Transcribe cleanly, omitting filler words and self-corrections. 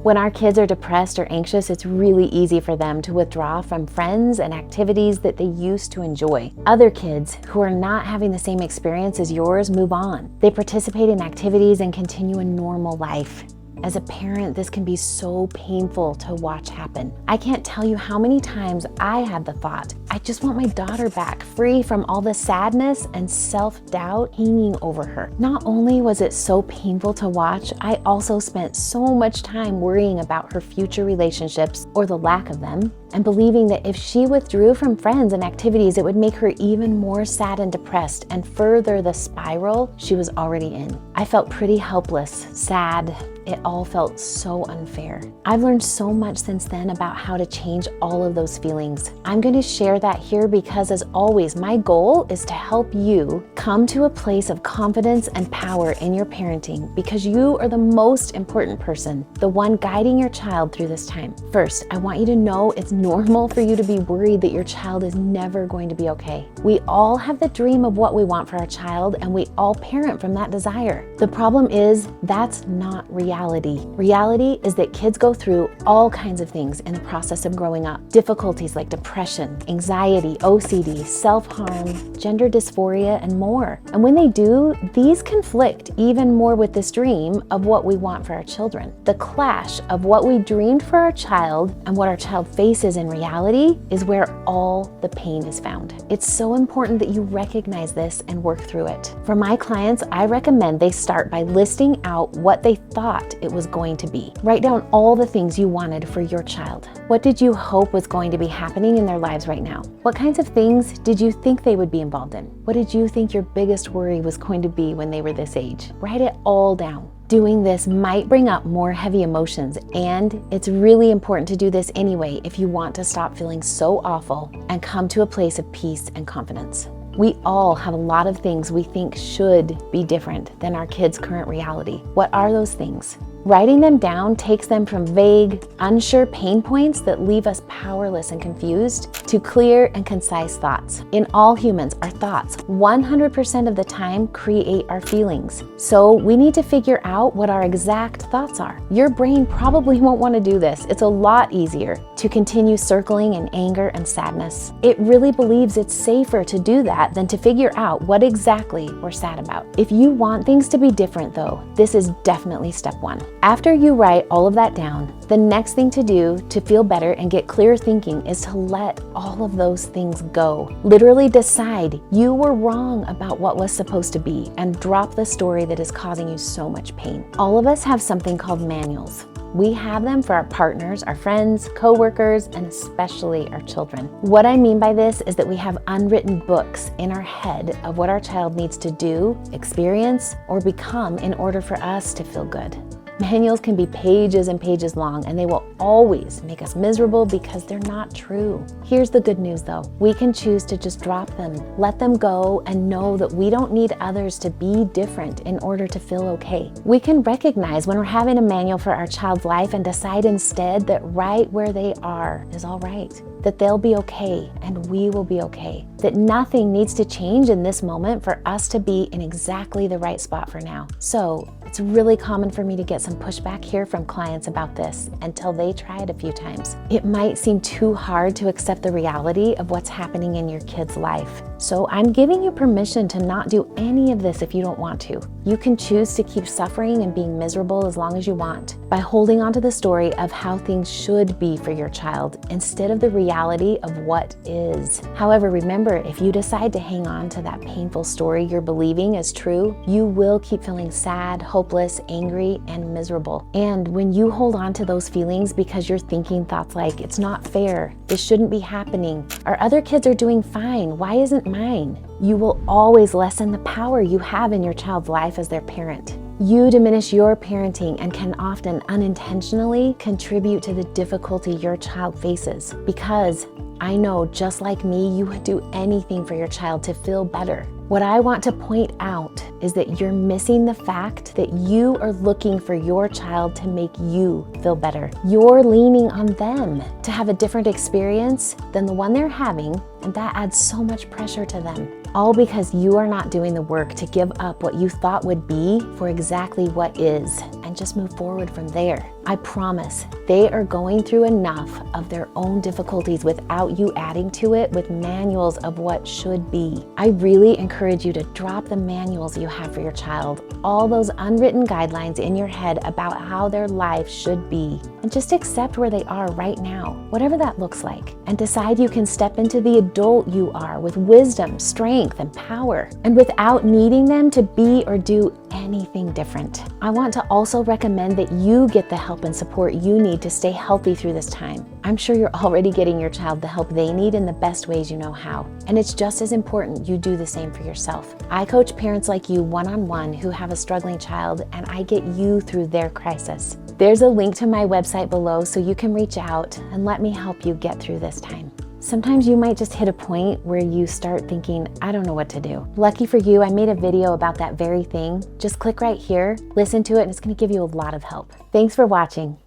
When our kids are depressed or anxious, it's really easy for them to withdraw from friends and activities that they used to enjoy. Other kids who are not having the same experience as yours move on. They participate in activities and continue a normal life. As a parent, this can be so painful to watch happen. I can't tell you how many times I had the thought, I just want my daughter back, free from all the sadness and self-doubt hanging over her. Not only was it so painful to watch, I also spent so much time worrying about her future relationships, or the lack of them, and believing that if she withdrew from friends and activities, it would make her even more sad and depressed and further the spiral she was already in. I felt pretty helpless, sad. It all felt so unfair. I've learned so much since then about how to change all of those feelings. I'm going to share that here because, as always, my goal is to help you come to a place of confidence and power in your parenting, because you are the most important person, the one guiding your child through this time. First, I want you to know it's normal for you to be worried that your child is never going to be okay. We all have the dream of what we want for our child, and we all parent from that desire. The problem is that's not reality. Reality is that kids go through all kinds of things in the process of growing up. Difficulties like depression, anxiety, OCD, self-harm, gender dysphoria, and more. And when they do, these conflict even more with this dream of what we want for our children. The clash of what we dreamed for our child and what our child faces in reality is where all the pain is found. It's so important that you recognize this and work through it. For my clients, I recommend they start by listing out what they thought it was going to be. Write down all the things you wanted for your child. What did you hope was going to be happening in their lives right now? What kinds of things did you think they would be involved in? What did you think your biggest worry was going to be when they were this age? Write it all down. Doing this might bring up more heavy emotions, and it's really important to do this anyway if you want to stop feeling so awful and come to a place of peace and confidence. We all have a lot of things we think should be different than our kids' current reality. What are those things? Writing them down takes them from vague, unsure pain points that leave us powerless and confused to clear and concise thoughts. In all humans, our thoughts 100% of the time create our feelings. So we need to figure out what our exact thoughts are. Your brain probably won't want to do this. It's a lot easier to continue circling in anger and sadness. It really believes it's safer to do that than to figure out what exactly we're sad about. If you want things to be different though, this is definitely step one. After you write all of that down, the next thing to do to feel better and get clear thinking is to let all of those things go. Literally decide you were wrong about what was supposed to be and drop the story that is causing you so much pain. All of us have something called manuals. We have them for our partners, our friends, coworkers, and especially our children. What I mean by this is that we have unwritten books in our head of what our child needs to do, experience, or become in order for us to feel good. Manuals can be pages and pages long, and they will always make us miserable because they're not true. Here's the good news though. We can choose to just drop them, let them go, and know that we don't need others to be different in order to feel okay. We can recognize when we're having a manual for our child's life and decide instead that right where they are is all right, that they'll be okay and we will be okay, that nothing needs to change in this moment for us to be in exactly the right spot for now. So it's really common for me to get some pushback here from clients about this until they try it a few times. It might seem too hard to accept the reality of what's happening in your kid's life. So I'm giving you permission to not do any of this if you don't want to. You can choose to keep suffering and being miserable as long as you want by holding on to the story of how things should be for your child instead of the reality of what is. However, remember, if you decide to hang on to that painful story you're believing is true, you will keep feeling sad, hopeless, angry, and miserable. And when you hold on to those feelings because you're thinking thoughts like, it's not fair, this shouldn't be happening, or other kids are doing fine, why isn't mine? You will always lessen the power you have in your child's life as their parent. You diminish your parenting and can often unintentionally contribute to the difficulty your child faces, because I know, just like me, you would do anything for your child to feel better. What I want to point out is that you're missing the fact that you are looking for your child to make you feel better. You're leaning on them to have a different experience than the one they're having, and that adds so much pressure to them. All because you are not doing the work to give up what you thought would be for exactly what is, and and just move forward from there. I promise they are going through enough of their own difficulties without you adding to it with manuals of what should be. I really encourage you to drop the manuals you have for your child, all those unwritten guidelines in your head about how their life should be, and just accept where they are right now, whatever that looks like, and decide you can step into the adult you are with wisdom, strength, and power, and without needing them to be or do anything different. I want to also recommend that you get the help and support you need to stay healthy through this time. I'm sure you're already getting your child the help they need in the best ways you know how, and it's just as important you do the same for yourself. I coach parents like you one-on-one who have a struggling child, and I get you through their crisis. There's a link to my website below so you can reach out and let me help you get through this time. Sometimes you might just hit a point where you start thinking, I don't know what to do. Lucky for you, I made a video about that very thing. Just click right here, listen to it, and it's gonna give you a lot of help. Thanks for watching.